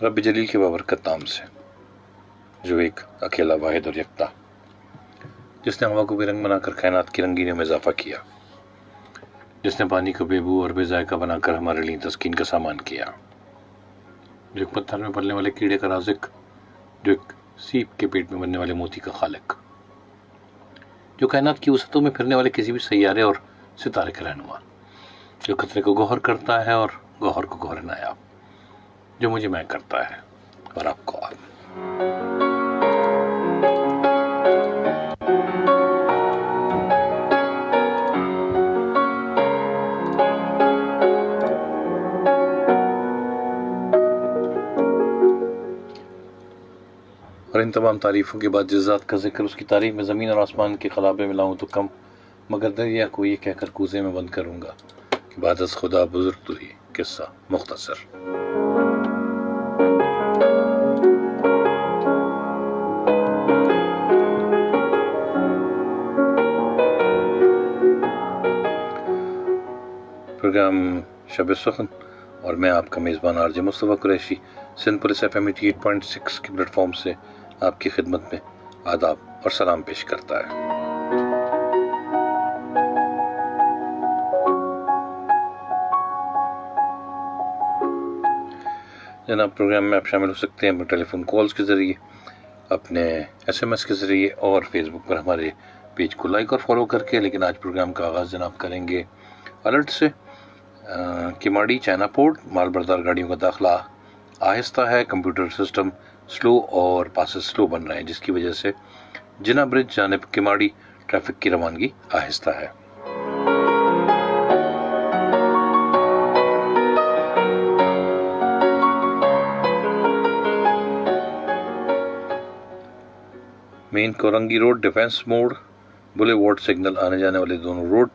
رب جلیل کے بابرکت نام سے، جو ایک اکیلا واحد اور یکتا، جس نے ہوا کو بے رنگ بنا کر کائنات کی رنگینیوں میں اضافہ کیا، جس نے پانی کو بے بو اور بے ذائقہ بنا کر ہمارے لیے تسکین کا سامان کیا، جو ایک پتھر میں پلنے والے کیڑے کا رازق، جو ایک سیپ کے پیٹ میں بننے والے موتی کا خالق، جو کائنات کی وسعتوں میں پھرنے والے کسی بھی سیارے اور ستارے کا رہنما، جو قطرے کو گوہر کرتا ہے اور گوہر کو گوہر نایاب، جو مجھے میں کرتا ہے اور آپ کو آپ۔ اور ان تمام تعریفوں کے بعد جس ذات کا ذکر، اس کی تعریف میں زمین اور آسمان کے خلابے ملاؤں تو کم، مگر دریا کو یہ کہہ کر کوزے میں بند کروں گا کہ بعد از خدا بزرگ تو ہی، قصہ مختصر۔ پروگرام شب سخن اور میں آپ کا میزبان R J Mustafa Qureshi Sindh police F M 88.6 کے پلیٹ فارم سے آپ کی خدمت میں آداب اور سلام پیش کرتا ہے۔ جناب، پروگرام میں آپ شامل ہو سکتے ہیں اپنے ٹیلی فون کالز کے ذریعے، اپنے ایس ایم ایس کے ذریعے اور فیس بک پر ہمارے پیج کو لائک اور فالو کر کے۔ لیکن آج پروگرام کا آغاز جناب کریں گے الرٹ سے۔ کیماڑی چائنا پورٹ، مال بردار گاڑیوں کا داخلہ آہستہ ہے، کمپیوٹر سسٹم سلو اور پاسز سلو بن رہے ہیں، جس کی وجہ سے جناح برج جانب کیماڑی ٹریفک کی روانگی آہستہ ہے۔ مین کورنگی روڈ، ڈیفنس موڑ، بلے وارڈ سگنل آنے جانے والے دونوں روڈ،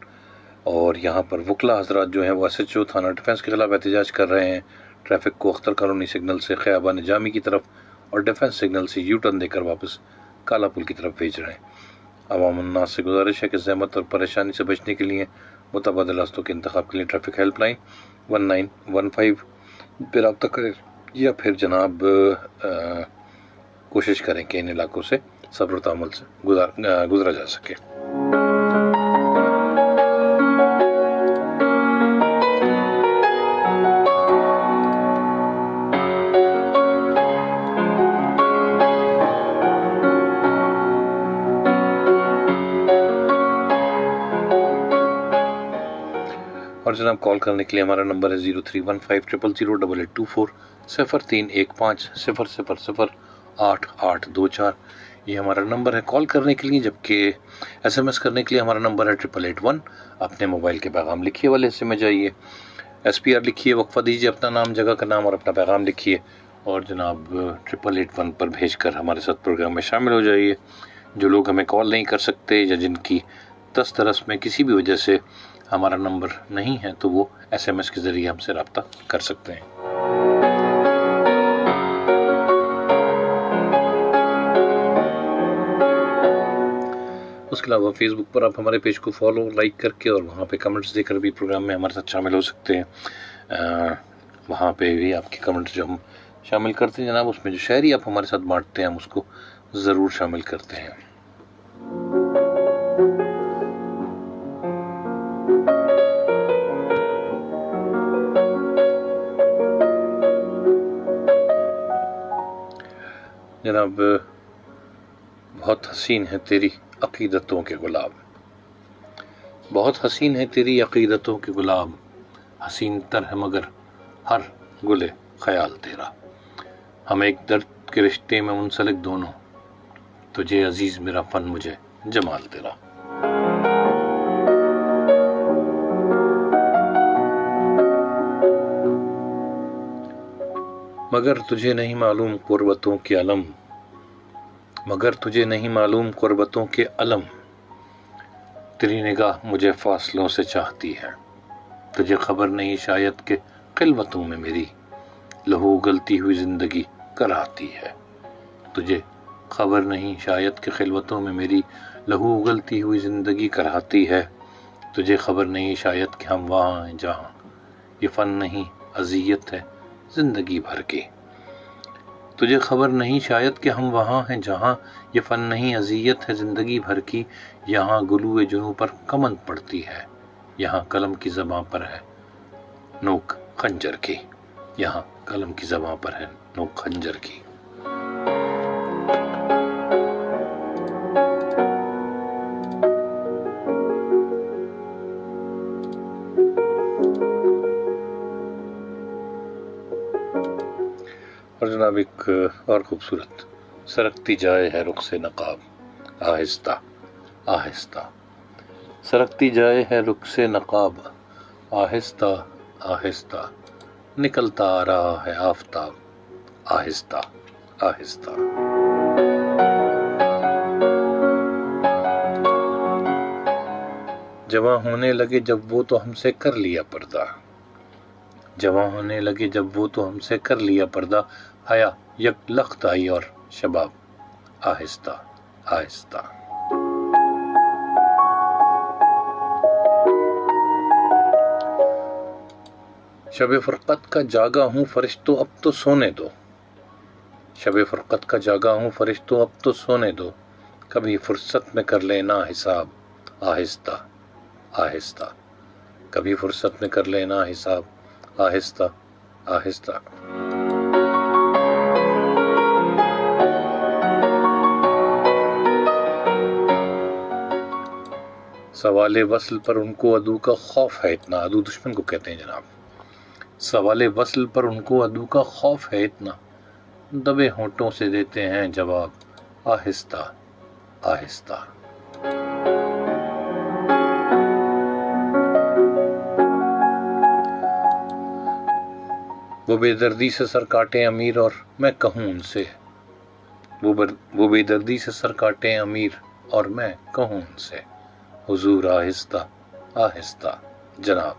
اور یہاں پر وکلا حضرات جو ہیں وہ ایس ایچ او تھانہ ڈیفنس کے خلاف احتجاج کر رہے ہیں، ٹریفک کو اختر کالونی سگنل سے خیابان جامی کی طرف اور ڈیفنس سگنل سے یو ٹرن دے کر واپس کالا پل کی طرف بھیج رہے ہیں۔ عوام الناس سے گزارش ہے کہ زحمت اور پریشانی سے بچنے کے لیے متبادل راستوں کے انتخاب کے لیے ٹریفک ہیلپ لائن 1915 پہ رابطہ کریں، یا پھر جناب کوشش کریں کہ ان علاقوں سے صبر و تحمل سے گزرا جا سکے۔ اور جناب کال کرنے کے لیے ہمارا نمبر ہے 0315000824 031500008824، یہ ہمارا نمبر ہے کال کرنے کے لیے، جبکہ ایس ایم ایس کرنے کے لیے ہمارا نمبر ہے 8881۔ اپنے موبائل کے پیغام لکھیے والے حصے میں جائیے، ایس پی آر لکھیے، وقفہ دیجیے، اپنا نام، جگہ کا نام اور اپنا پیغام لکھیے، اور جناب 8881 پر بھیج کر ہمارے ساتھ پروگرام میں شامل ہو جائیے۔ جو لوگ ہمیں کال نہیں کر سکتے یا جن کی دسترس میں کسی بھی وجہ سے ہمارا نمبر نہیں ہے، تو وہ ایس ایم ایس کے ذریعے ہم سے رابطہ کر سکتے ہیں۔ اس کے علاوہ فیس بک پر آپ ہمارے پیج کو فالو، لائک کر کے اور وہاں پہ کمنٹس دے کر بھی پروگرام میں ہمارے ساتھ شامل ہو سکتے ہیں۔ وہاں پہ بھی آپ کے کمنٹس جو ہم شامل کرتے ہیں جناب، اس میں جو شاعری آپ ہمارے ساتھ بانٹتے ہیں ہم اس کو ضرور شامل کرتے ہیں۔ جناب، بہت حسین ہے تیری عقیدتوں کے گلاب، بہت حسین ہے تیری عقیدتوں کے گلاب، حسین تر ہے مگر ہر گل خیال تیرا، ہم ایک درد کے رشتے میں منسلک دونوں، تجھے عزیز میرا فن، مجھے جمال تیرا۔ مگر تجھے نہیں معلوم قربتوں کے علم، مگر تجھے نہیں معلوم قربتوں کے علم، تیری نگاہ مجھے فاصلوں سے چاہتی ہے، تجھے خبر نہیں شاید کہ خلوتوں میں میری لہو اگلتی ہوئی زندگی کراہتی ہے، تجھے خبر نہیں شاید کہ خلوتوں میں میری لہو اگلتی ہوئی زندگی کراہتی ہے، تجھے خبر نہیں شاید کہ ہم وہاں ہیں جہاں یہ فن نہیں اذیت ہے زندگی بھر کی، تجھے خبر نہیں شاید کہ ہم وہاں ہیں جہاں یہ فن نہیں اذیت ہے زندگی بھر کی، یہاں گلوئے جنوں پر کمند پڑتی ہے، یہاں قلم کی زباں پر ہے نوک خنجر کی، یہاں قلم کی زباں پر ہے نوک خنجر کی۔ اور جناب ایک اور خوبصورت، سرکتی جائے ہے رخ سے نقاب آہستہ آہستہ، سرکتی جائے ہے رخ سے نقاب آہستہ آہستہ، نکلتا آ رہا ہے آفتاب آہستہ آہستہ۔ جواں ہونے لگے جب وہ تو ہم سے کر لیا پردہ، جواں ہونے لگے جب وہ تو ہم سے کر لیا پردہ، حیا یک لخت آئی اور شباب آہستہ آہستہ۔ شب فرقت کا جاگا ہوں فرشتوں اب تو سونے دو، شب فرقت کا جاگا ہوں فرشتوں اب تو سونے دو، کبھی فرصت میں کر لینا حساب آہستہ آہستہ، کبھی فرصت میں کر لینا حساب آہستہ آہستہ۔ سوال وصل پر ان کو عدو کا خوف ہے اتنا، عدو دشمن کو کہتے ہیں جناب، سوال وصل پر ان کو عدو کا خوف ہے اتنا، دبے ہونٹوں سے دیتے ہیں جواب آہستہ آہستہ۔ وہ بے دردی سے سر کاٹے امیر اور میں کہوں ان سے، وہ بے دردی سے سر کاٹے امیر اور میں کہوں ان سے، حضور آہستہ آہستہ جناب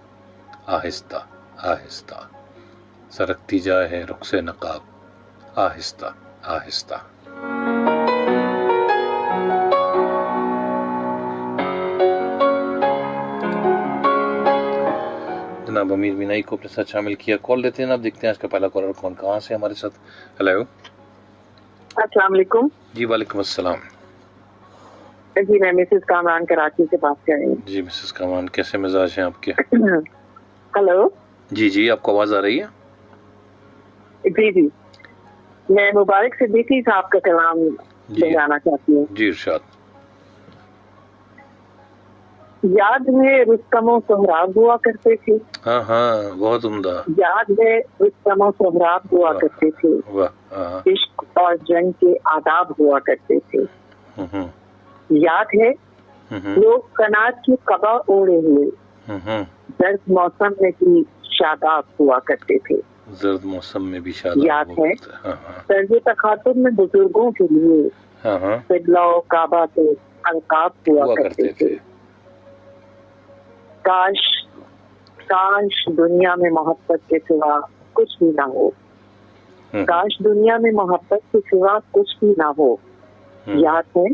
آہستہ آہستہ، سرکتی جائے ہے رخ سے نقاب آہستہ آہستہ۔ جناب امیر بینائی کو اپنے ساتھ شامل کیا، کال لیتے ہیں آپ، دیکھتے ہیں آج کا پہلا کالر کون کہاں سے ہمارے ساتھ۔ ہیلو، السلام علیکم۔ جی وعلیکم السلام۔ جی میں مسز کامران کراچی سے بات کر رہی ہوں۔ جی مسز کامران، کیسے مزاج ہیں آپ کے؟ ہلو، جی جی آپ کو آواز آ رہی ہے؟ جی جی میں مبارک صدیقی صاحب کا کلام دہرانا چاہتی ہوں۔ جی ارشاد۔ یاد ہے رستم و سہراب ہوا کرتے تھے، ہاں ہاں بہت عمدہ۔ یاد ہے رستم و سہراب ہوا کرتے تھے، واہ، عشق اور جنگ کے آداب ہوا کرتے تھے، یاد ہے لوگ قناعت کی قبا اوڑے ہوئے زرد موسم میں بھی شاداب ہوا کرتے تھے، زرد موسم میں بھی شاداب، یاد ہے طرز تخاطب میں بزرگوں کے لیے قبلہ و کعبہ کے القاب ہوا کرتے تھے، کاش دنیا میں محبت کے سوا کچھ بھی نہ ہو، کاش دنیا میں محبت کے سوا کچھ بھی نہ ہو، یاد ہے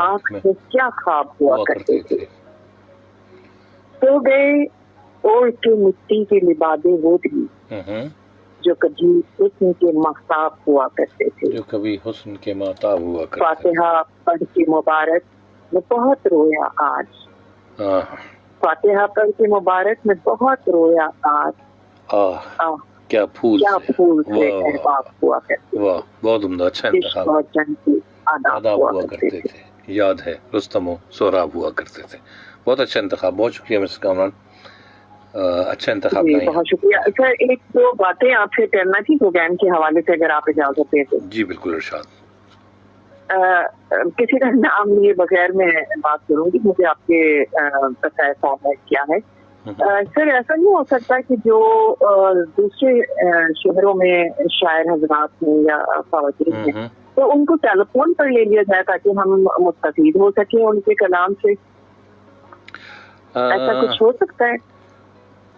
آنکھ میں کیا خواب ہوا کرتے تھے، سو گئے اوڑھ کے مٹی کے لبادے وہ بھی جو کبھی حسن کے مہتاب ہوا کرتے تھے، جو کبھی حسن کے مہتاب ہوا کرتے تھے، فاتحہ پڑھ کے مبارک میں بہت رویا آج، فاتحہ پڑھ کے مبارک میں بہت رویا آج، کیا پھول سے احباب ہوا کرتے، واہ بہت عمدہ، اچھا انتخاب، اور جنگ کے آداب ہوا کرتے تھے، یاد ہے رستم و سہراب ہوا کرتے تھے، بہت اچھا انتخاب، بہت شکریہ مسز کامران، اچھا انتخاب جی بہت شکریہ۔ سر ایک دو باتیں آپ سے کرنا تھی پروگرام کے حوالے سے اگر آپ اجازت دیں تو۔ جی بالکل ارشاد۔ کسی کا نام لیے بغیر میں بات کروں گی، مجھے آپ کے بتایا صاحب کیا ہے سر، ایسا نہیں ہو سکتا کہ جو دوسرے شہروں میں شاعر حضرات ہیں یا خواتین ہیں تو ان کو ٹیلی فون پر لے لیا جائے تاکہ ہم مستفید ہو سکیں ان کے کلام سے، ایسا کچھ ہو سکتا ہے؟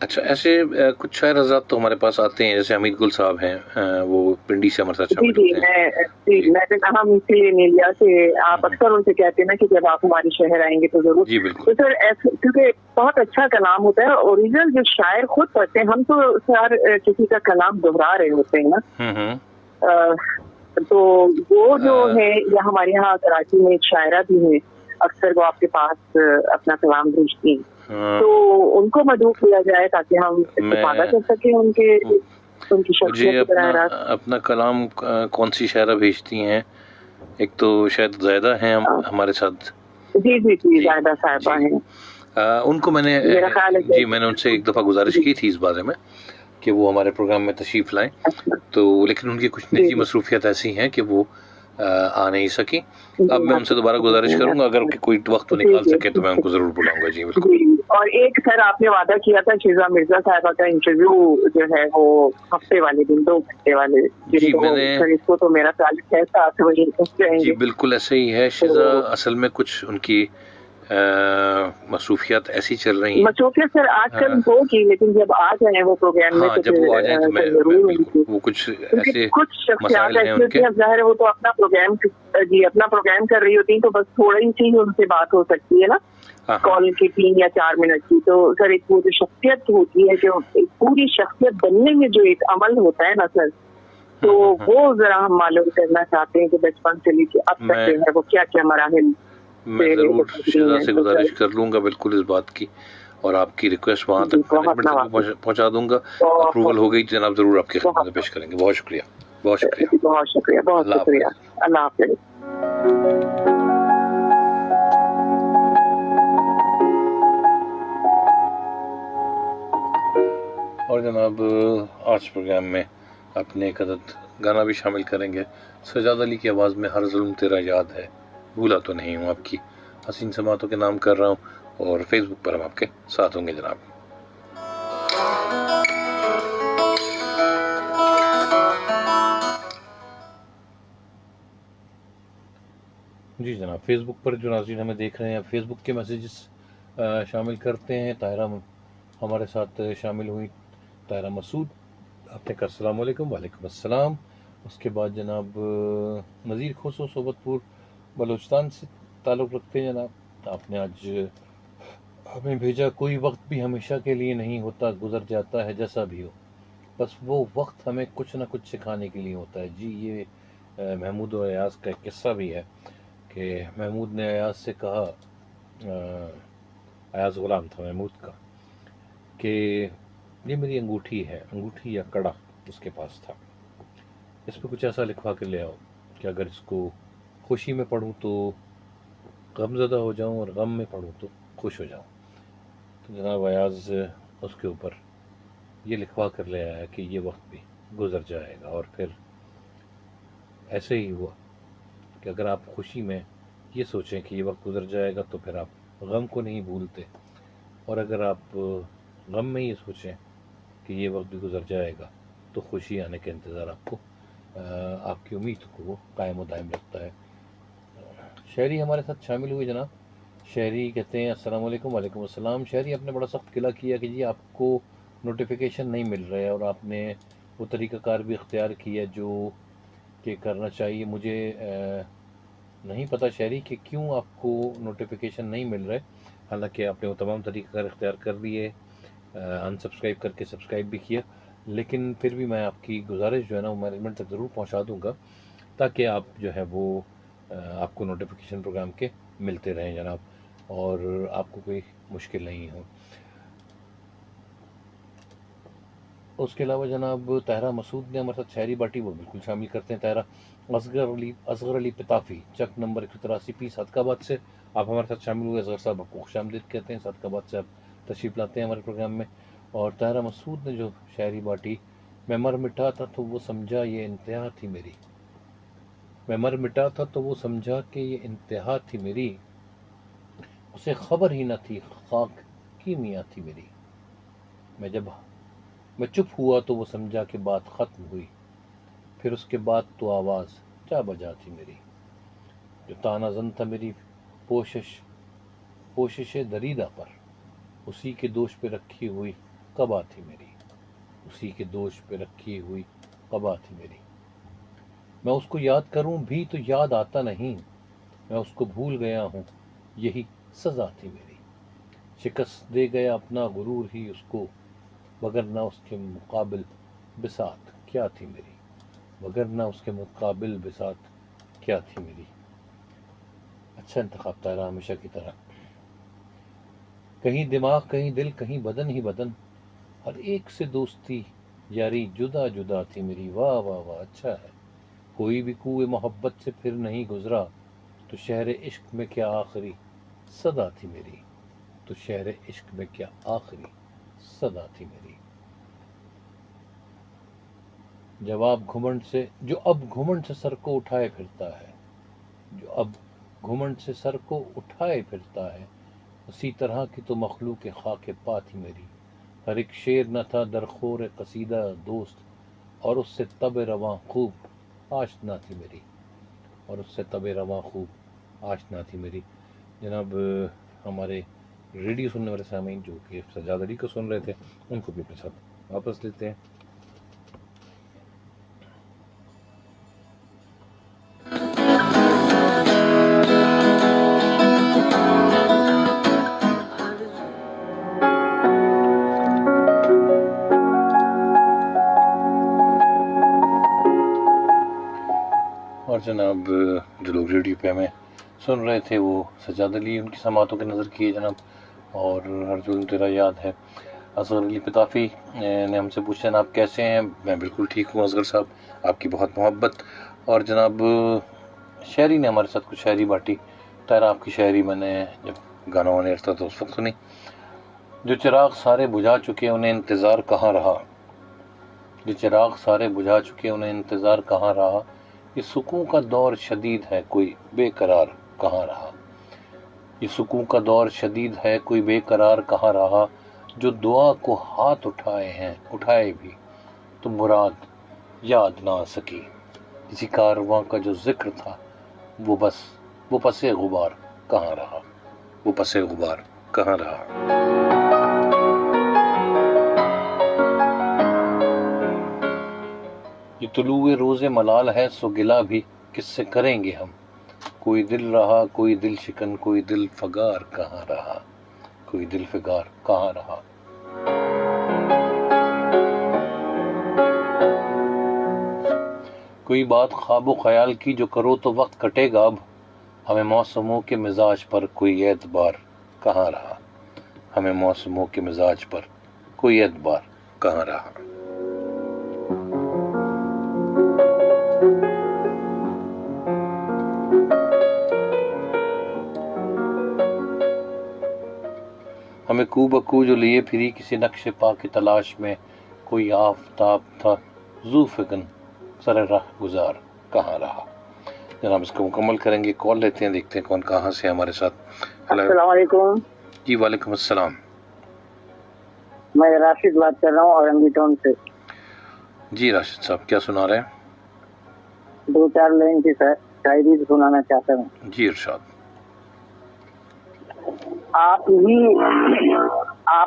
اچھا ایسے کچھ شاعر حضرات تو ہمارے پاس آتے ہیں، جیسے حمید گل صاحب ہیں، وہ پنڈی سے ہمارے ساتھ شامل ہوتے ہیں۔ میں نے کہا اسی لیے نہیں لیا کہ آپ اکثر ان سے کہتے ہیں نا کہ جب آپ ہمارے شہر آئیں گے تو ضرور، جی بالکل، تو سر کیونکہ بہت اچھا کلام ہوتا ہے، اوریجنل جو شاعر خود پڑھتے ہیں، ہم تو سر کسی کا کلام دہرا رہے ہوتے ہیں نا، تو وہ جو ہے یا ہمارے یہاں کراچی میں ایک شاعرہ بھی ہیں، اکثر وہ آپ کے پاس اپنا کلام بھیجتی ہیں، تو ان کو مدعو کیا جائے تاکہ ہم استفادہ کر سکیں ان کی شخصیت کی براہ راست۔ اپنا کلام کون سی شاعرہ بھیجتی ہیں؟ ایک تو شاید زائدہ ہیں ہمارے ساتھ۔ جی جی جی زائدہ صاحبہ ہیں، ان کو میں نے میرا خیال ہے جی میں نے ان سے ایک دفعہ گزارش کی تھی اس بارے میں کہ وہ ہمارے پروگرام میں تشریف لائیں، تو لیکن ان کی کچھ نجی مصروفیات ایسی ہیں کہ وہ آ نہیں سکی۔ اب میں ان سے دوبارہ گزارش کروں گا، اگر کوئی وقت نکال سکے تو میں ان کو ضرور بلاؤں گا۔ جی بالکل۔ اور ایک سر آپ نے وعدہ کیا تھا شیزا مرزا صاحبہ کا انٹرویو جو ہے وہ ہفتے والے دن، 2 گھنٹے والے جی دن، میں نے سر اس کو تو میرا خیال ہے 6-7 بجے جی بالکل ایسے ہی ہے شیزا، اصل میں کچھ ان کی مصروفیات ایسی چل رہی ہیں۔ مصروفیت سر آج کل ہوگی، لیکن جب آ جائیں وہ پروگرام میں تو جب وہ آ جائیں تو میں ضرور بالکل، وہ کچھ ایسے کچھ شخصیات مسائل ہیں ایسی ان کے۔ ہوتی ہیں، اب ظاہر ہے وہ تو اپنا پروگرام کر رہی ہوتی ہیں، تو بس تھوڑا ہی سی ان سے بات ہو سکتی ہے نا، کال کی 3 یا 4 منٹ کی۔ تو سر ایک وہ جو شخصیت ہوتی ہے، جو پوری شخصیت بننے میں جو ایک عمل ہوتا ہے نا سر، تو وہ ذرا ہم معلوم کرنا چاہتے ہیں کہ بچپن سے لے کے اب تک جو ہے وہ کیا کیا مراحل۔ میں ضرور شیزا سے گزارش کر لوں گا بالکل اس بات کی، اور آپ کی ریکویسٹ وہاں تک مینجمنٹ تک بھی پہنچا دوں گا۔ اپروول ہو گئی جناب، ضرور آپ کی خدمت میں پیش کریں گے۔ بہت شکریہ، بہت شکریہ، بہت شکریہ، بہت شکریہ، اللہ حافظ۔ اور جناب آج پروگرام میں اپنے ایک عدد گانا بھی شامل کریں گے، سجاد علی کی آواز میں ہر ظلم تیرا یاد ہے، بھولا تو نہیں ہوں، آپ کی حسین سماعتوں کے نام کر رہا ہوں، اور فیس بک پر ہم آپ کے ساتھ ہوں گے جناب۔ جی جناب، فیس بک پر جو ناظرین ہمیں دیکھ رہے ہیں، فیس بک کے میسیجز شامل کرتے ہیں۔ طاہرہ ہمارے ساتھ شامل ہوئی، طاہرہ مسعود، آپ نے کہا السلام علیکم۔ وعلیکم السلام۔ اس کے بعد جناب نذیر کھوسو صوبت پور بلوچستان سے تعلق رکھتے ہیں جناب، آپ نے آج ہمیں بھیجا، کوئی وقت بھی ہمیشہ کے لیے نہیں ہوتا، گزر جاتا ہے جیسا بھی ہو، بس وہ وقت ہمیں کچھ نہ کچھ سکھانے کے لیے ہوتا ہے۔ جی یہ محمود و ایاز کا ایک قصہ بھی ہے کہ محمود نے ایاز سے کہا، ایاز غلام تھا محمود کا، کہ یہ میری انگوٹھی ہے، انگوٹھی یا کڑا اس کے پاس تھا، اس پہ کچھ ایسا لکھوا کے لے آؤ کہ اگر اس کو خوشی میں پڑھوں تو غم زدہ ہو جاؤں، اور غم میں پڑھوں تو خوش ہو جاؤں۔ تو جناب ایاز اس کے اوپر یہ لکھوا کر لے آیا کہ یہ وقت بھی گزر جائے گا، اور پھر ایسے ہی ہوا کہ اگر آپ خوشی میں یہ سوچیں کہ یہ وقت گزر جائے گا تو پھر آپ غم کو نہیں بھولتے، اور اگر آپ غم میں یہ سوچیں کہ یہ وقت بھی گزر جائے گا تو خوشی آنے کا انتظار آپ کو، آپ کی امید کو وہ قائم و دائم رکھتا ہے۔ شہری ہمارے ساتھ شامل ہوئے جناب، شہری کہتے ہیں السلام علیکم۔ وعلیکم السلام۔ شہری آپ نے بڑا سخت قلعہ کیا کہ جی آپ کو نوٹیفیکیشن نہیں مل رہے، اور آپ نے وہ طریقہ کار بھی اختیار کیا جو کہ کرنا چاہیے۔ مجھے نہیں پتہ شہری کہ کیوں آپ کو نوٹیفیکیشن نہیں مل رہے، حالانکہ آپ نے وہ تمام طریقہ کار اختیار کر لیے، ان سبسکرائب کر کے سبسکرائب بھی کیا، لیکن پھر بھی میں آپ کی گزارش جو ہے نا وہ مینجمنٹ تک ضرور پہنچا دوں گا، تاکہ آپ جو ہے وہ آپ کو نوٹیفیکیشن پروگرام کے ملتے رہیں جناب، اور آپ کو کوئی مشکل نہیں ہو۔ اس کے علاوہ جناب طاہرہ مسعود نے ہمارے ساتھ شاعری باٹی وہ بالکل شامل کرتے ہیں۔ طاہرہ اصغر علی پتافی چک نمبر 183 پی صادق آباد سے آپ ہمارے ساتھ شامل ہوئے۔ اصغر صاحب آپ کو خوش آمدید کہتے ہیں، صادق آباد سے آپ تشریف لاتے ہیں ہمارے پروگرام میں۔ اور طاہرہ مسعود نے جو شاعری باٹی، میں مر مٹا تھا تو وہ سمجھا یہ انتہا تھی میری، میں مر مٹا تھا تو وہ سمجھا کہ یہ انتہا تھی میری، اسے خبر ہی نہ تھی خاک کی میاں تھی میری، میں چپ ہوا تو وہ سمجھا کہ بات ختم ہوئی، پھر اس کے بعد تو آواز جا بجا تھی میری، جو تانا زن تھا میری پوشش دریدہ پر، اسی کے دوش پہ رکھی ہوئی قبا تھی میری، اسی کے دوش پہ رکھی ہوئی قبا تھی میری، میں اس کو یاد کروں بھی تو یاد آتا نہیں، میں اس کو بھول گیا ہوں یہی سزا تھی میری، شکست دے گیا اپنا غرور ہی اس کو، مگر نہ اس کے مقابل بساط کیا تھی میری، وگرنہ اس کے مقابل بساط کیا تھی میری. اچھا انتخاب طاہرہ، ہمیشہ کی طرح. کہیں دماغ کہیں دل کہیں بدن ہی بدن، ہر ایک سے دوستی یاری جدا جدا تھی میری. واہ واہ واہ، اچھا ہے. کوئی بھی کوئے محبت سے پھر نہیں گزرا، تو شہر عشق میں کیا آخری صدا تھی میری. تو شہر عشق میں کیا آخری صدا تھی میری. جواب گھمنڈ سے، جو اب گھمنڈ سے سر کو اٹھائے پھرتا ہے، جو اب گھمنڈ سے سر کو اٹھائے پھرتا ہے، اسی طرح کی تو مخلوق خاک پا تھی میری. ہر ایک شعر نہ تھا درخور قصیدہ دوست، اور اس سے تب رواں خوب آشنا تھی میری. اور اس سے تب رواں خوب آشنا تھی میری. جناب ہمارے ریڈیو سننے والے سامعین جو کہ سجاد علی کو سن رہے تھے، ان کو بھی اپنے ساتھ واپس لیتے ہیں. اور جناب جو لوگ ریڈیو پہ ہمیں سن رہے تھے وہ سجاد علی، ان کی سماعتوں کے نظر کیے جناب. اور ہر جو تیرا یاد ہے، اصغر علی پتافی نے ہم سے پوچھا جناب کیسے ہیں. میں بالکل ٹھیک ہوں اصغر صاحب، آپ کی بہت محبت. اور جناب شاعری نے ہمارے ساتھ کچھ شاعری بانٹی. طاہرہ آپ کی شاعری میں نے جب گانا ہونے رہتا تو اس وقت سنی. جو چراغ سارے بجھا چکے انہیں انتظار کہاں رہا، جو چراغ سارے بجھا چکے انہیں انتظار کہاں رہا. یہ سکون کا دور شدید ہے کوئی بے قرار کہاں رہا. یہ سکون کا دور شدید ہے کوئی بے قرار کہاں رہا. جو دعا کو ہاتھ اٹھائے ہیں اٹھائے بھی تو مراد یاد نہ آ سکی. کسی کارواں کا جو ذکر تھا وہ پس غبار کہاں رہا. وہ پس غبار کہاں رہا. یہ طلوع روز ملال ہے سو گلہ بھی کس سے کریں گے ہم. کوئی دل رہا کوئی دل شکن کوئی دل فگار کہاں رہا. کوئی دل فگار کہاں رہا. کوئی بات خواب و خیال کی جو کرو تو وقت کٹے گا اب. ہمیں موسموں کے مزاج پر کوئی اعتبار کہاں رہا. ہمیں موسموں کے مزاج پر کوئی اعتبار کہاں رہا. ہمیں کو بکو جو لیے پھری کسی نقش پا کی تلاش میں. کوئی آفتاب تھا ذو فگن سر راہ گزار کہاں رہا. جناب اس کو مکمل کریں گے. کال لیتے ہیں، دیکھتے ہیں کون کہاں سے ہمارے ساتھ. السلام علیکم. جی وعلیکم السلام. میں راشد بات کر رہا ہوں اورنگی ٹاؤن سے. جی راشد صاحب کیا سنا رہے ہیں؟ 2-4 لائن کی شاعری سنانا چاہتا ہوں. جی ارشاد. آپ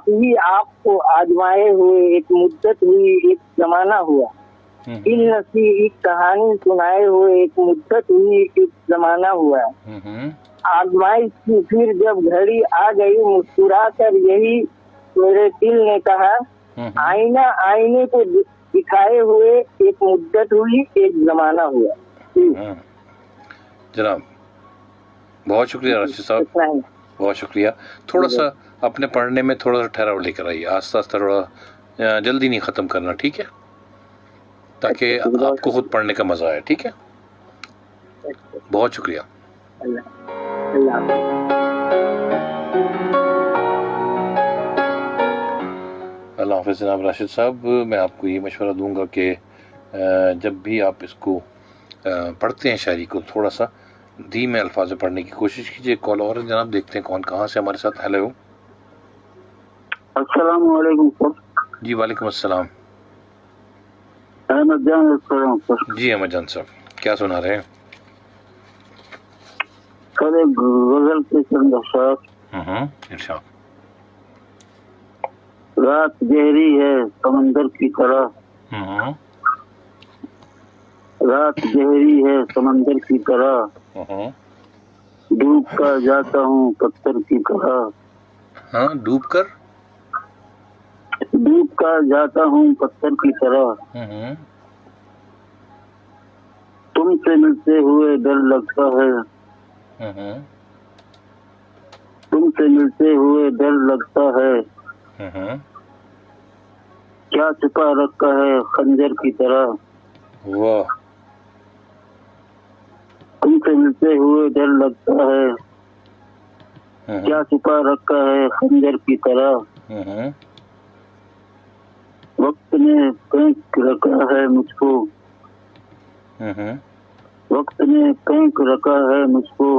ہی آپ کو آزمائے ہوئے ایک مدت ہوئی ایک زمانہ ہوا. دل نسی ایک کہانی سنائے ہوئے ایک مدت ہوئی ایک زمانہ ہوا. آزمائش کی پھر جب گھڑی آ گئی مسکرا کر یہی میرے دل نے کہا. آئینے کو دکھائے ہوئے ایک مدت ہوئی ایک زمانہ ہوا. جناب بہت شکریہ راشد صاحب، بہت شکریہ. تھوڑا سا اپنے پڑھنے میں تھوڑا سا ٹھہراؤ لے کر آئیے، آہستہ آہستہ، تھوڑا جلدی نہیں ختم کرنا، ٹھیک ہے؟ تاکہ آپ کو خود پڑھنے کا مزہ آئے. ٹھیک ہے، بہت شکریہ. اللہ حافظ. جناب راشد صاحب میں آپ کو یہ مشورہ دوں گا کہ جب بھی آپ اس کو پڑھتے ہیں شاعری کو تھوڑا سا دھیمے الفاظ میں پڑھنے کی کوشش کیجیے. کال اور جناب دیکھتے ہیں کون کہاں سے ہمارے ساتھ. ہیلو. السلام علیکم سر. جی وعلیکم السلام. احمد جان السلام سر. جی احمد جان صاحب کیا سنا رہے ہیں؟ سر ایک غزل کے چند اشعار. ارشاد. رات گہری ہے سمندر کی طرح. رات گہری ہے سمندر کی طرح. ڈوب کر جاتا ہوں پتھر کی طرح. ڈوب کر جاتا ہوں پتھر کی طرح. تم سے ملتے ہوئے ڈر لگتا ہے، تم سے ملتے ہوئے ڈر لگتا ہے، کیا چھپا رکھا ہے خنجر کی طرح، واہ، تم سے ملتے ہوئے ڈر لگتا ہے، کیا چھپا رکھا ہے خنجر کی طرح، وقت نے پھینک رکھا ہے مجھ کو، وقت نے پھینک رکھا ہے مجھ کو،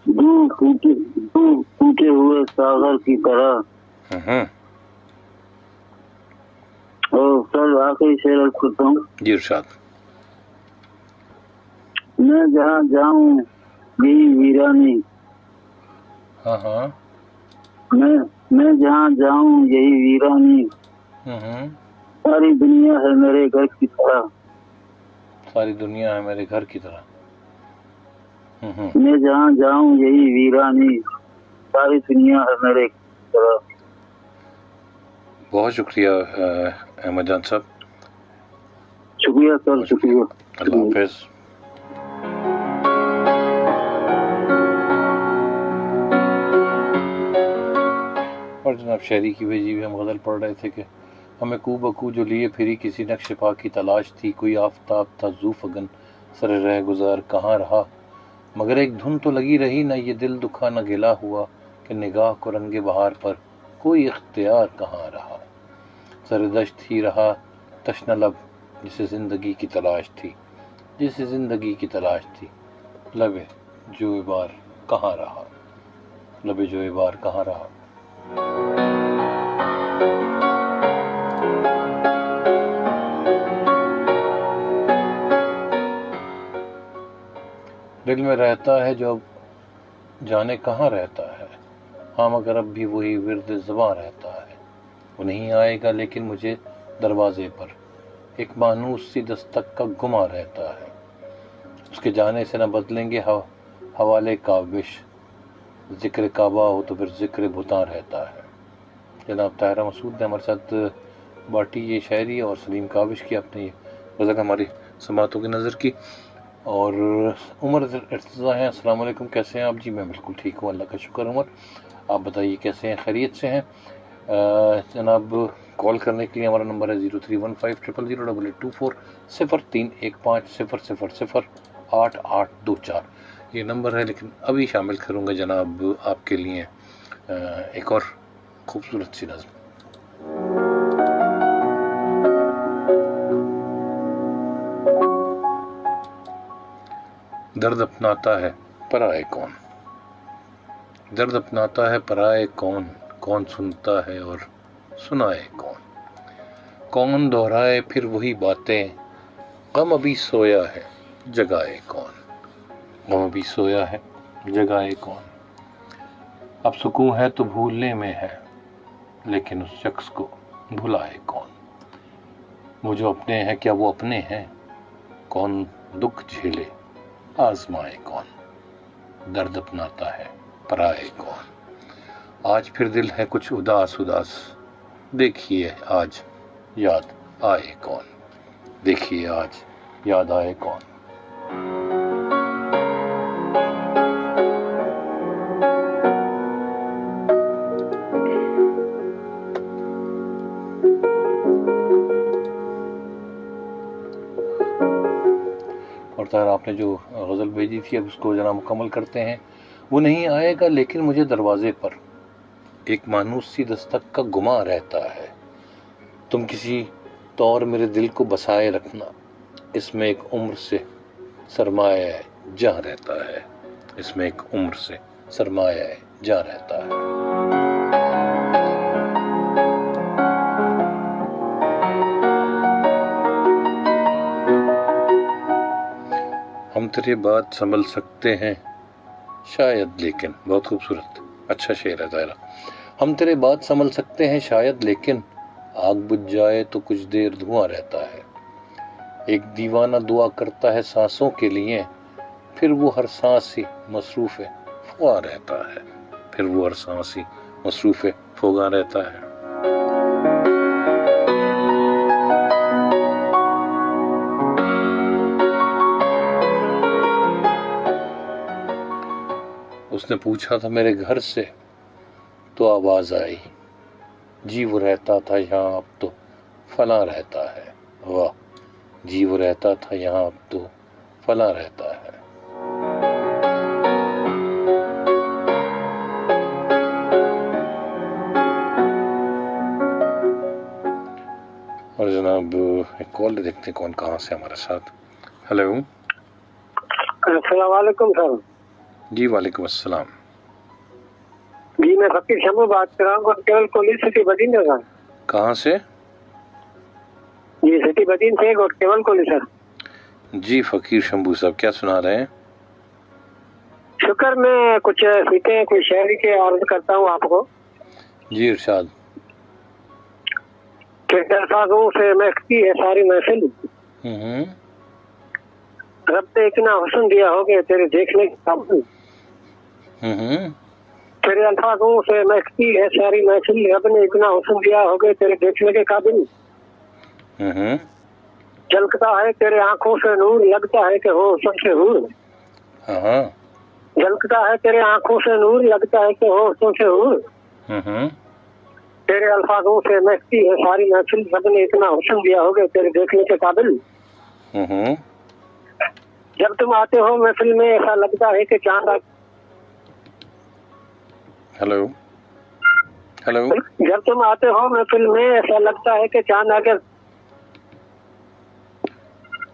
دور ٹوٹے ہوئے ساغر کی طرح۔ اور سر آخری شعر عرض کرتا ہوں، جی ارشاد۔ میں جہاں جاؤں یہی ویرانی، میں جہاں جاؤں یہی ویرانی، ساری دنیا ہے میرے گھر کی طرح، ساری دنیا ہے میرے گھر کی طرح۔ میں جہاں جاؤں یہی ویرانی، ساری دنیا ہے میرے گھر کی طرح۔ بہت شکریہ احمد جان صاحب، شکریہ سر، شکریہ، اللہ حافظ۔ اور جناب شہری کی بھیجی ہوئی ہم غزل پڑھ رہے تھے کہ ہمیں کو بکو جو لیے پھری کسی نقش پا کی تلاش تھی، کوئی آفتاب تھا ذو فگن سر رہ گزار کہاں رہا، مگر ایک دھن تو لگی رہی نہ یہ دل دکھا نہ گلا ہوا کہ نگاہ کو رنگ بہار پر کوئی اختیار کہاں رہا، سردشت ہی رہا تشنہ لب جسے زندگی کی تلاش تھی، جسے زندگی کی تلاش تھی، لب جو بار کہاں رہا، لب جو بار کہاں رہا۔ دل میں رہتا ہے جو اب جانے کہاں رہتا ہے، ہاں مگر اب بھی وہی ورد زباں رہتا ہے، وہ نہیں آئے گا لیکن مجھے دروازے پر ایک مانوس سی دستک کا گما رہتا ہے، اس کے جانے سے نہ بدلیں گے حوالے کاوش، ذکر کعبہ ہو تو پھر ذکر بتاں رہتا ہے۔ جناب طاہرہ مسعود نے ہمارے ساتھ باٹی یہ شاعری اور سلیم کاوش کی آپ نے یہ غزل ہماری سماعتوں کی نظر کی۔ اور عمر ارتضیٰ ہیں، السلام علیکم، کیسے ہیں آپ؟ جی میں بالکل ٹھیک ہوں، اللہ کا شکر۔ عمر آپ بتائیے کیسے ہیں، خیریت سے ہیں؟ جناب کال کرنے کے لیے ہمارا نمبر ہے 0315000824 031500008824 یہ نمبر ہے، لیکن ابھی شامل کروں گا جناب آپ کے لیے ایک اور خوبصورت سی نظم۔ درد اپناتا ہے پرائے کون، درد اپناتا ہے پرائے کون، کون سنتا ہے اور سنائے کون، کون دہرائے پھر وہی باتیں، غم ابھی سویا ہے جگائے کون، غم ابھی سویا ہے جگائے کون، اب سکون ہے تو بھولنے میں ہے لیکن اس شخص کو بھلائے کون، وہ جو اپنے ہیں کیا وہ اپنے ہیں، کون دکھ جھیلے آزمائے کون، درد اپناتا ہے پرائے کون، آج پھر دل ہے کچھ اداس اداس، دیکھیے آج یاد آئے کون، دیکھیے آج یاد آئے کون۔ اور طاہر آپ نے جو غزل بھیجی تھی اب اس کو ذرا مکمل کرتے ہیں۔ وہ نہیں آئے گا لیکن مجھے دروازے پر ایک مانوس سی دستک کا گما رہتا ہے، تم کسی طور میرے دل کو بسائے رکھنا، اس میں ایک عمر سے سرمایہ جاں رہتا ہے، اس میں ایک عمر سے سرمایہ جاں رہتا ہے۔ ہم تیرے بات سنبھل سکتے ہیں شاید لیکن، بہت خوبصورت اچھا شعر ہے طاہرہ، ہم تیرے بات سنبھل سکتے ہیں شاید لیکن آگ بجھ جائے تو کچھ دیر دھواں رہتا ہے، ایک دیوانہ دعا کرتا ہے سانسوں کے لیے، پھر وہ ہر سانس ہی مصروف فغاں رہتا ہے، پھر وہ ہر سانس ہی مصروف فغاں رہتا ہے۔ اس نے پوچھا تھا میرے گھر سے تو آواز آئی، جی وہ رہتا تھا یہاں اب تو فلاں رہتا ہے، واہ، جی وہ رہتا تھا یہاں اب تو فلاں رہتا ہے۔ اور جناب ایک کال دیکھتے ہیں کون کہاں سے ہمارے ساتھ۔ ہیلو، السلام علیکم سر۔ جی وعلیکم السلام۔ جی میں فقیر شمبو بات کر رہا ہوں، کیول کالج سٹی بدین سے سر۔ کہاں سے؟ جی سٹی بدین سے کیول کالج سر۔ جی فقیر شمبو صاحب کیا سنا رہے ہیں؟ شکر، میں کچھ سیٹیں کوئی شہری کے عرض کرتا ہوں آپ کو۔ جی ارشاد۔ کہ الفاظوں سے مہکتی ہے ساری محفل، رب نے اتنا حسن دیا ہو کہ تیرے دیکھنے کے قابل، تیرے الفاظوں سے مہکتی ہے ساری محفل، رب نے اتنا حسن دیا ہو کہ تیرے دیکھنے کے قابل، جھلکتا ہے تیرے آنکھوں سے نور، لگتا ہے کہ ہو سب سے حور، جھلکتا ہے تیرے آنکھوں سے نور، لگتا ہے کہ ہو سب سے حور، تیرے الفاظوں سے مہکتی ہے ساری محفل، رب نے اتنا حسن دیا ہو کہ تیرے دیکھنے کے قابل، جب تم آتے ہو محفل میں ایسا لگتا ہے کہ چاند ہیلو ہیلو، جب تم آتے ہو محفل میں ایسا لگتا ہے کہ چاند آ کر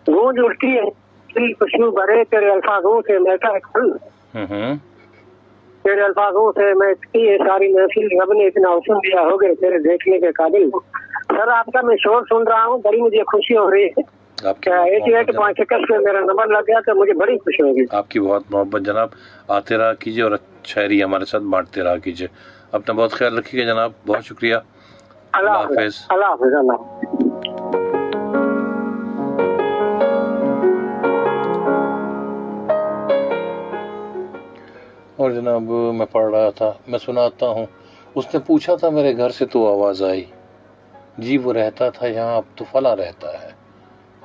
گونج اٹھتی ہے دل خوشبو بھرے، تیرے الفاظوں سے مہکا ہے پھول، تیرے الفاظوں سے مہکتی ہے ساری محفل، رب نے اتنا حسن دیا ہو گئے تیرے دیکھنے کے قابل۔ سر آپ کا میں شور سن رہا ہوں، بڑی مجھے خوشی ہو رہی ہے۔ 88.6 پہ میرا نمبر لگ گیا تو مجھے بڑی خوشی ہوگی۔ آپ کی بہت محبت جناب، آتے رہا کیجیے اور شاعری ہمارے ساتھ بانٹتے رہا کیجیے۔ اپنا بہت خیال رکھیے گا جناب، بہت شکریہ، اللہ حافظ۔ اللہ حافظ۔ اللہ حافظ۔ اور جناب میں پڑھ رہا تھا، میں سناتا ہوں، اس نے پوچھا تھا میرے گھر سے تو آواز آئی، جی وہ رہتا تھا یہاں اب تو فلاں رہتا ہے،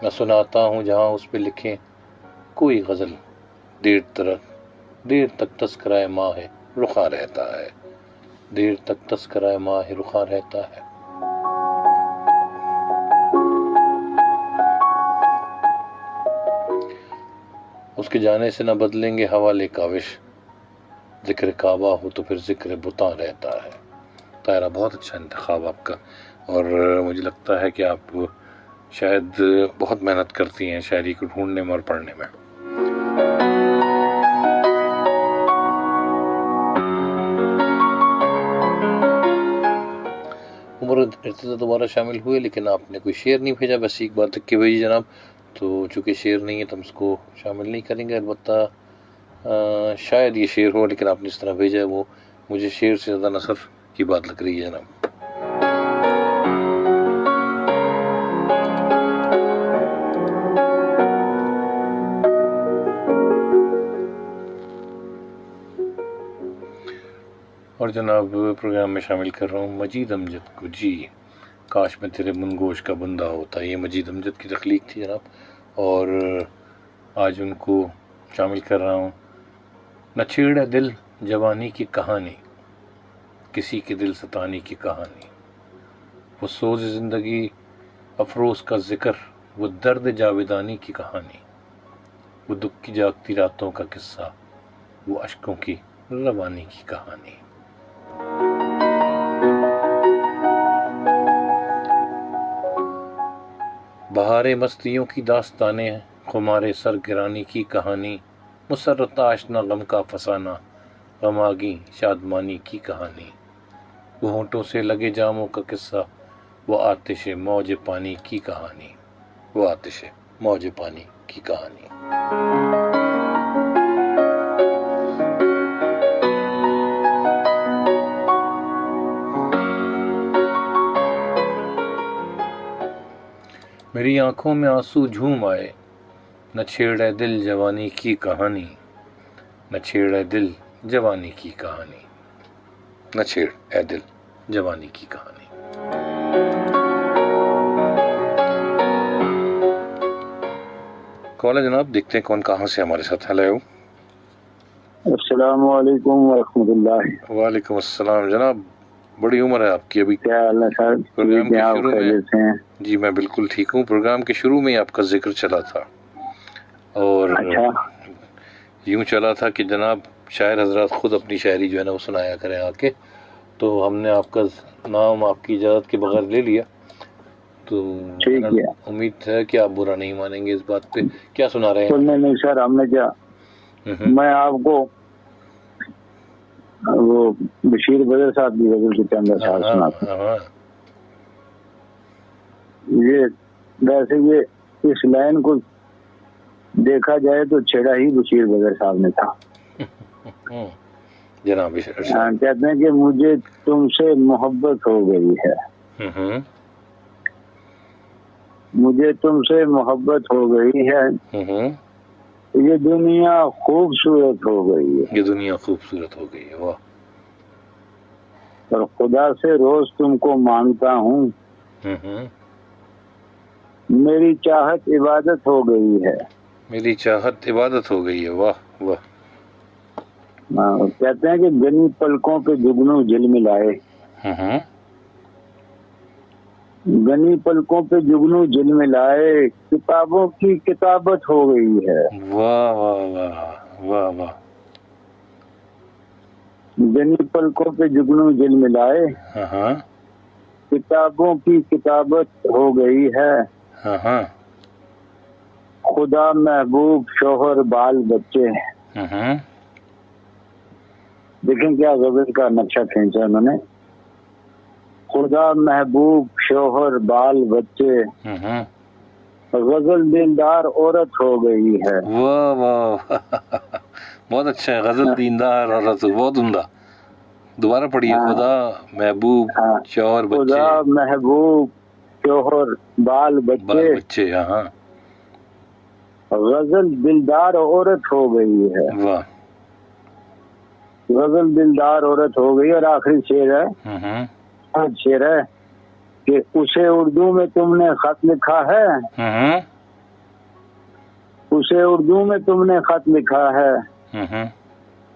میں سناتا ہوں جہاں اس پہ لکھیں کوئی غزل، دیر تک تذکرہ ماہ رخا رہتا ہے، دیر تک تذکرہ ماہ رخا رہتا ہے۔ اس کے جانے سے نہ بدلیں گے حوالے کاوش، ذکر کعبہ ہو تو پھر ذکر بتاں رہتا ہے۔ طاہرہ بہت اچھا انتخاب آپ کا، اور مجھے لگتا ہے کہ آپ شاید بہت محنت کرتی ہیں شاعری کو ڈھونڈنے میں اور پڑھنے میں۔ عمر ارتضیٰ دوبارہ شامل ہوئے، لیکن آپ نے کوئی شعر نہیں بھیجا، بس ایک بات تک کہ بھیجی جناب، تو چونکہ شعر نہیں ہے تو ہم اس کو شامل نہیں کریں گے، البتہ شاید یہ شعر ہو، لیکن آپ نے اس طرح بھیجا ہے وہ مجھے شعر سے زیادہ نثر کی بات لگ رہی ہے جناب۔ اور جناب پروگرام میں شامل کر رہا ہوں مجید امجد کو، جی کاش میں تیرے منگوش کا بندہ ہوتا، یہ مجید امجد کی تخلیق تھی جناب، اور آج ان کو شامل کر رہا ہوں۔ نہ چھیڑے دل جوانی کی کہانی، کسی کے دل ستانی کی کہانی، وہ سوز زندگی افروز کا ذکر، وہ درد جاویدانی کی کہانی، وہ دکھ کی جاگتی راتوں کا قصہ، وہ اشکوں کی روانی کی کہانی۔ بہارے مستیوں کی داستانیں، خمارے سر گرانی کی کہانی، مسرت آشنا غم کا فسانہ، غماگی شادمانی کی کہانی، وہ ہونٹوں سے لگے جاموں کا قصہ، وہ آتش موج پانی کی کہانی، وہ آتش موج پانی کی کہانی۔ میری آنکھوں میں آنسو جھوم آئے، نہ چھیڑے دل جوانی کی کہانی، نہ چھیڑے دل جوانی کی کہانی، نہ چھیڑ اے دل جوانی کی کہانی۔ کال ہے جناب، دیکھتے ہیں کون کہاں سے ہمارے ساتھ۔ ہیلو، السلام علیکم ورحمۃ اللہ۔ وعلیکم السلام جناب، بڑی عمر ہے آپ کی ابھی۔ کیا حال ہے صاحب؟ پروگرام کے آپ شروع میں خیریت سے ہیں؟ جی میں بالکل ٹھیک ہوں۔ پروگرام کے شروع میں ہی آپ کا ذکر چلا تھا اور اچھا یوں چلا تھا کہ جناب شاعر حضرات خود اپنی شاعری جو ہے نا وہ سنایا کریں آ کے، تو ہم نے آپ کا نام آپ کی اجازت کے بغیر لے لیا، تو ٹھیک ہے، امید ہے کہ آپ برا نہیں مانیں گے اس بات پہ۔ کیا سنا رہے ہیں؟ نہیں سر، ہم نے کیا، میں آپ کو وہ بشیر بدر صاحب کی غزل کے چند اشعار سناتا ہوں۔ یہ ویسے یہ اس لائن کو دیکھا جائے تو چھیڑا ہی بشیر بدر صاحب نے تھا۔ جناب کہتے ہیں کہ مجھے تم سے محبت ہو گئی ہے، مجھے تم سے محبت ہو گئی ہے، یہ دنیا خوبصورت ہو گئی ہے، یہ دنیا خوبصورت ہو گئی ہے، واہ۔ اور خدا سے روز تم کو مانگتا ہوں، میری چاہت عبادت ہو گئی ہے، میری چاہت عبادت ہو گئی ہے، واہ واہ۔ کہتے ہیں کہ گنی پلکوں پہ جگنو جھلملائے، گنی پلکوں پہ جگنو جھلملائے، کتابوں کی کتابت ہو گئی ہے، واہ واہ واہ واہ واہ۔ گنی پلکوں پہ جگنو جھلملائے، کتابوں کی کتابت ہو گئی ہے، خدا محبوب شوہر بال بچے۔ دیکھیں کیا غزل کا نقشہ کھینچا انہوں نے، خدا محبوب شوہر بال بچے، غزل دیندار عورت ہو گئی ہے۔ واہ واہ، بہت اچھا ہے، غزل دیندار عورت، بہت عمدہ۔ دوبارہ پڑھیے۔ خدا محبوب شوہر بچے، خدا محبوب شوہر بال بچے، غزل دلدار عورت ہو گئی ہے، واہ، غزل دلدار عورت ہو گئی۔ اور آخری شعر ہے کہ اسے اردو میں تم نے خط لکھا ہے، اسے اردو میں تم نے خط لکھا ہے،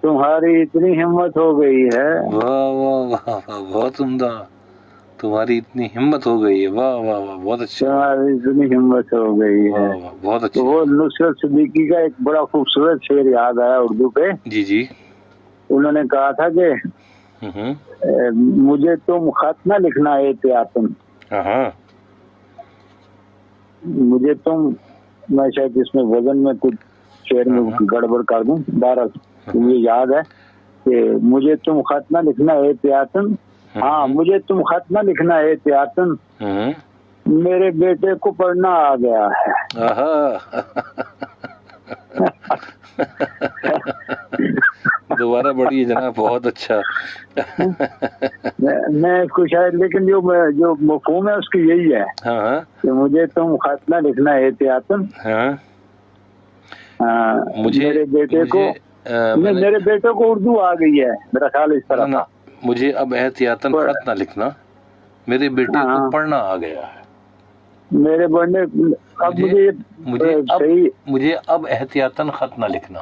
تمہاری اتنی ہمت ہو گئی ہے۔ واہ واہ واہ، بہت عمدہ، تمہاری اتنی ہمت ہو گئی ہے، واہ واہ واہ، بہت اچھا، تمہاری اتنی ہمت ہو گئی ہے، بہت اچھا۔ وہ نصرت صدیقی کا ایک بڑا خوبصورت شعر یاد آیا اردو پہ، جی جی، انہوں نے کہا تھا کہ مجھے تم خط نہ لکھنا احتیاطاً، مجھے تم، میں شاید اس میں وزن میں کچھ شعر میں گڑبڑ کر دوں، بہرحال یہ یاد ہے کہ مجھے تم خط نہ لکھنا احتیاطاً، ہاں مجھے تم خط نہ لکھنا احتیاطاً، میرے بیٹے کو پڑھنا آ گیا ہے۔ دوبارہ بڑی جناب، بہت اچھا۔ میں اس کو شاید، لیکن جو مفہوم ہے اس کی یہی ہے کہ مجھے تم خط نہ لکھنا احتیاطاً، میرے بیٹے کو، میرے بیٹے کو اردو آ گئی ہے، میرا خیال اس طرح تھا، مجھے اب احتیاطاً خط نہ لکھنا، میرے بیٹے کو پڑھنا آ گیا ہے، میرے بڑھنے اب مجھے اب احتیاطاً خط نہ لکھنا،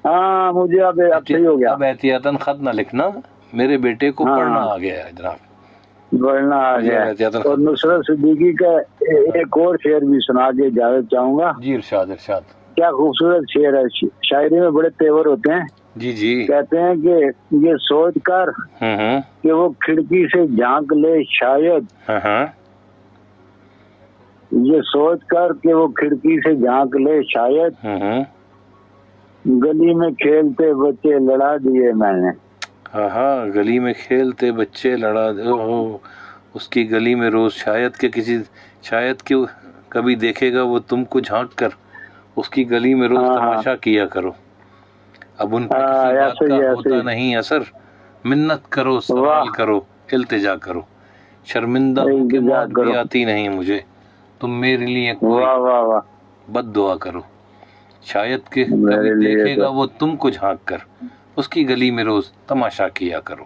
ہاں مجھے اب صحیح ہو گیا، اب احتیاطاً خط نہ لکھنا، میرے بیٹے کو پڑھنا آ گیا ہے جناب، پڑھنا آ گیا۔ اور نصرت صدیقی کا ایک اور شعر بھی سنا کے اجازت چاہوں گا۔ جی ارشاد ارشاد۔ کیا خوبصورت شعر ہے، شاعری میں بڑے تیور ہوتے ہیں۔ جی جی، کہتے ہیں کہ یہ سوچ کر کہ وہ کھڑکی سے جھانک لے شاید، یہ سوچ کر کہ وہ کھڑکی سے جھانک لے شاید، گلی میں کھیلتے بچے لڑا دیے میں نے، گلی میں کھیلتے بچے لڑا دے، اس کی گلی میں روز شاید کہ کبھی دیکھے گا وہ تم کو جھانک کر، اس کی گلی میں روز تماشا کیا کرو، اب ان پہ کسی بات کا ہوتا نہیں اثر، منت کرو سوال کرو التجا کرو، شرمندہ ہوں کہ موت بھی آتی نہیں مجھے، تم میرے لیے کوئی بد دعا کرو، شاید کہ کبھی دیکھے گا وہ تم کو جھانک کر، اس کی گلی میں روز تماشا کیا کرو،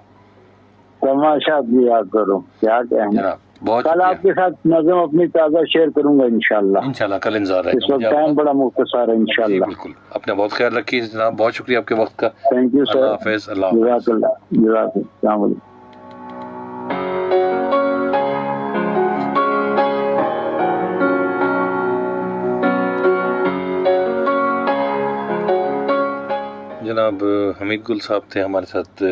تماشا کیا کرو۔ کیا کہیں جناب، بہت کل آپ کے ساتھ نظم اپنی تازہ شیئر کروں گا انشاءاللہ کل انتظار ہے. اس وقت ٹائم بڑا مختصر ہے انشاءاللہ. بالکل. اپنا بہت خیال رکھیے جناب, بہت شکریہ آپ کے وقت کا. Thank you sir. اللہ حافظ. اللہ حافظ. جزاک اللہ. جزاک اللہ. السلام علیکم. جناب حمید گل صاحب تھے ہمارے ساتھ,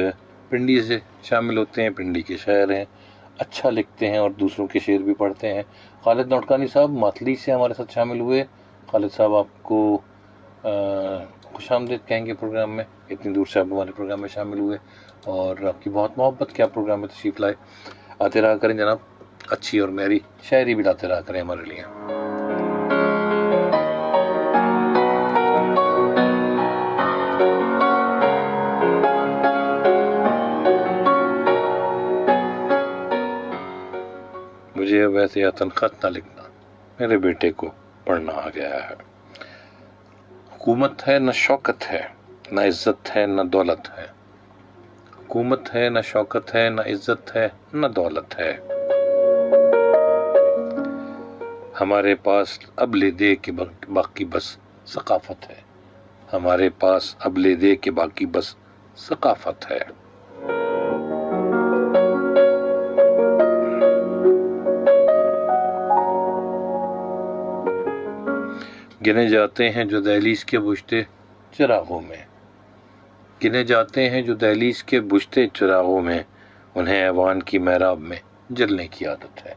پنڈی سے شامل ہوتے ہیں, پنڈی کے شاعر ہیں, اچھا لکھتے ہیں اور دوسروں کے شعر بھی پڑھتے ہیں. خالد نوٹکانی صاحب ماتلی سے ہمارے ساتھ شامل ہوئے. خالد صاحب آپ کو خوش آمدید کہیں گے پروگرام میں, اتنی دور سے آپ ہمارے پروگرام میں شامل ہوئے اور آپ کی بہت محبت کہ آپ پروگرام میں تشریف لائے. آتے رہا کریں جناب, اچھی اور میری شاعری بھی لاتے رہا کریں ہمارے لیے. مجھے اب احتیاطاً خط نہ لکھنا, میرے بیٹے کو پڑھنا آ گیا ہے. حکومت ہے نہ شوکت ہے, نہ عزت ہے نہ دولت ہے. حکومت ہے نہ شوکت ہے, نہ عزت ہے نہ دولت ہے. ہمارے پاس اب لے دے کے باقی بس ثقافت ہے. ہمارے پاس اب لے دے کے باقی بس ثقافت ہے. گنے جاتے ہیں جو دہلیز کے بجھتے چراغوں میں, گنے جاتے ہیں جو دہلیز کے بجھتے چراغوں میں. انہیں ایوان کی محراب میں جلنے کی عادت ہے.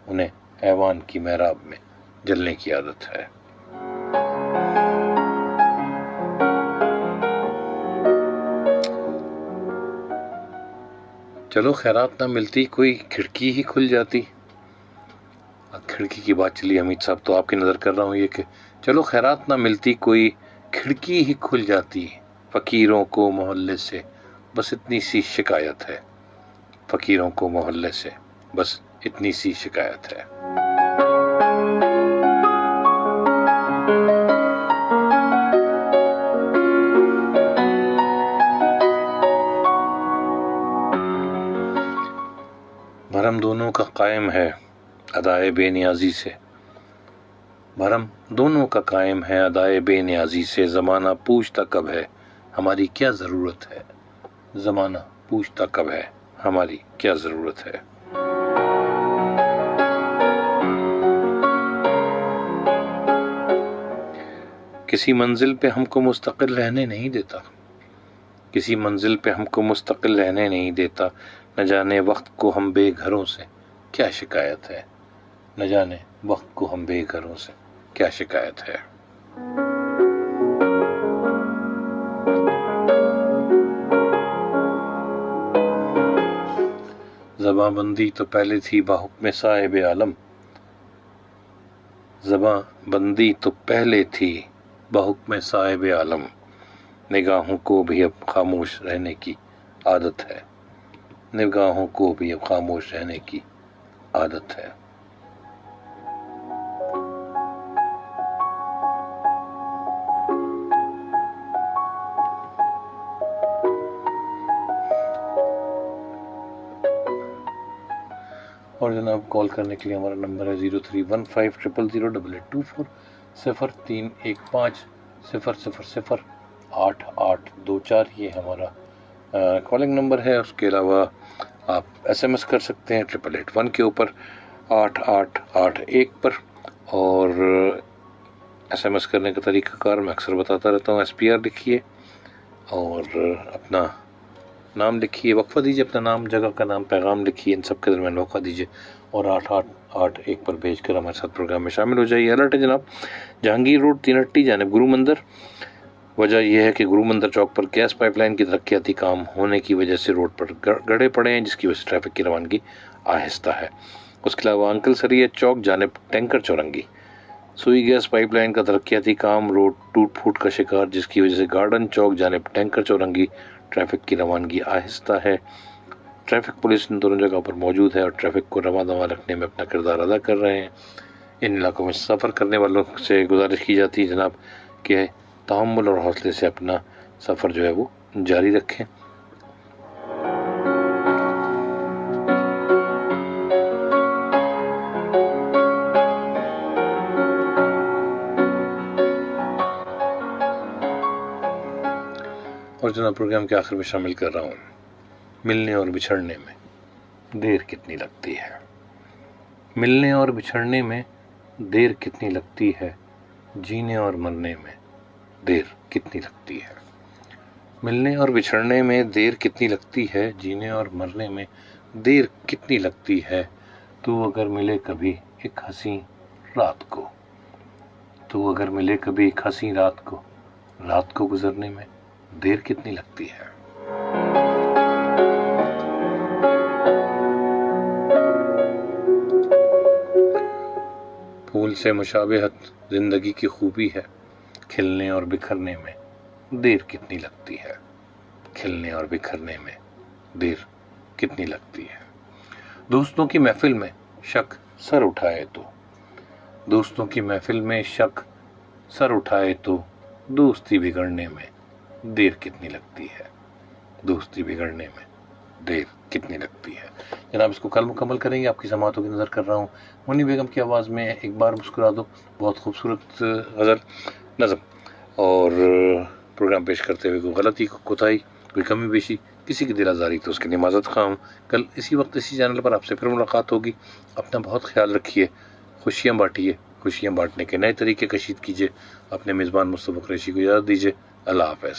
انہیں ایوان کی محراب میں جلنے کی عادت ہے. چلو خیرات نہ ملتی کوئی کھڑکی ہی کھل جاتی. کھڑکی کی بات چلی حمید صاحب, تو آپ کی نظر کر رہا ہوں یہ کہ چلو خیرات نہ ملتی کوئی کھڑکی ہی کھل جاتی. فقیروں کو محلے سے بس اتنی سی شکایت ہے. فقیروں کو محلے سے بس اتنی سی شکایت ہے. بھرم دونوں کا قائم ہے ادائے بے نیازی سے. بھرم دونوں کا قائم ہے ادائے بے نیازی سے. زمانہ پوچھتا کب ہے ہماری کیا ضرورت ہے. زمانہ پوچھتا کب ہے ہماری کیا ضرورت ہے. کسی منزل پہ ہم کو مستقل رہنے نہیں دیتا. کسی منزل پہ ہم کو مستقل رہنے نہیں دیتا. نہ جانے وقت کو ہم بے گھروں سے کیا شکایت ہے. نہ جانے وقت کو ہم بے گھروں سے کیا شکایت ہے. زباں بندی تو پہلے تھی بحکم صاحب عالم. زباں بندی تو پہلے تھی بحکم صاحب عالم. نگاہوں کو بھی اب خاموش رہنے کی عادت ہے. نگاہوں کو بھی اب خاموش رہنے کی عادت ہے. اور جناب کال کرنے کے لیے ہمارا نمبر ہے 0315000824 0315008824. یہ ہمارا کالنگ نمبر ہے. اس کے علاوہ آپ ایس ایم ایس کر سکتے ہیں 8881 کے اوپر 8881 پر. اور ایس ایم ایس کرنے کا طریقہ کار میں اکثر بتاتا رہتا ہوں. SPR لکھیے اور اپنا نام لکھیے, وقفہ دیجیے, اپنا نام, جگہ کا نام, پیغام لکھیے, ان سب کے درمیان وقفہ دیجیے اور 8881 پر بھیج کر ہمارے ساتھ پروگرام میں شامل ہو جائیے. الرٹ ہے جناب, جہانگیر روڈ تینٹی جانب گرو مندر. وجہ یہ ہے کہ گرو مندر چوک پر گیس پائپ لائن کی ترقیاتی کام ہونے کی وجہ سے روڈ پر گڑھے پڑے ہیں, جس کی وجہ سے ٹریفک کی روانگی آہستہ ہے. اس کے علاوہ انکل سریت چوک جانب ٹینکر چورنگی سوئی گیس پائپ لائن کا ترقیاتی کام روڈ ٹوٹ پھوٹ کا شکار, جس کی وجہ سے گارڈن چوک جانب ٹینکر چورنگی ٹریفک کی روانگی آہستہ ہے. ٹریفک پولیس ان دونوں جگہوں پر موجود ہے اور ٹریفک کو رواں دواں رکھنے میں اپنا کردار ادا کر رہے ہیں. ان علاقوں میں سفر کرنے والوں سے گزارش کی جاتی ہے جناب کہ تحمل اور حوصلے سے اپنا سفر جو ہے وہ جاری رکھیں. اور جناب پروگرام کے آخر میں شامل کر رہا ہوں، ملنے اور بچھڑنے میں دیر کتنی لگتی ہے، ملنے اور بچھڑنے میں دیر کتنی لگتی ہے، جینے اور مرنے میں دیر کتنی لگتی ہے، ملنے اور بچھڑنے میں دیر کتنی لگتی ہے، جینے اور مرنے میں دیر کتنی لگتی ہے، تو اگر ملے کبھی ایک حسین رات کو، تو اگر ملے کبھی ایک حسین رات کو گزرنے میں دیر کتنی لگتی ہے۔ پھول سے مشابہت زندگی کی خوبی ہے، کھلنے اور بکھرنے میں دیر کتنی لگتی ہے، کھلنے اور بکھرنے میں دیر کتنی لگتی ہے۔ دوستوں کی محفل میں شک سر اٹھائے تو، دوستوں کی محفل میں شک سر اٹھائے تو دوستی بگڑنے میں دیر کتنی لگتی ہے، دوستی بگڑنے میں دیر کتنی لگتی ہے۔ جناب اس کو کل مکمل کریں گے، آپ کی سماعتوں کی نظر کر رہا ہوں منی بیگم کی آواز میں ایک بار مسکرا دو، بہت خوبصورت غزل نظم، اور پروگرام پیش کرتے ہوئے کوئی غلطی، کوئی کوتاہی، کوئی کمی بیشی، کسی کی دل آزاری تو اس کی نمازت خواہ ہوں۔ کل اسی وقت اسی چینل پر آپ سے پھر ملاقات ہوگی۔ اپنا بہت خیال رکھیے، خوشیاں بانٹیے، خوشیاں بانٹنے کے نئے طریقے کشید کیجیے۔ اپنے میزبان مصطفیٰ قریشی کو اجازت دیجیے۔ اللہ حافظ۔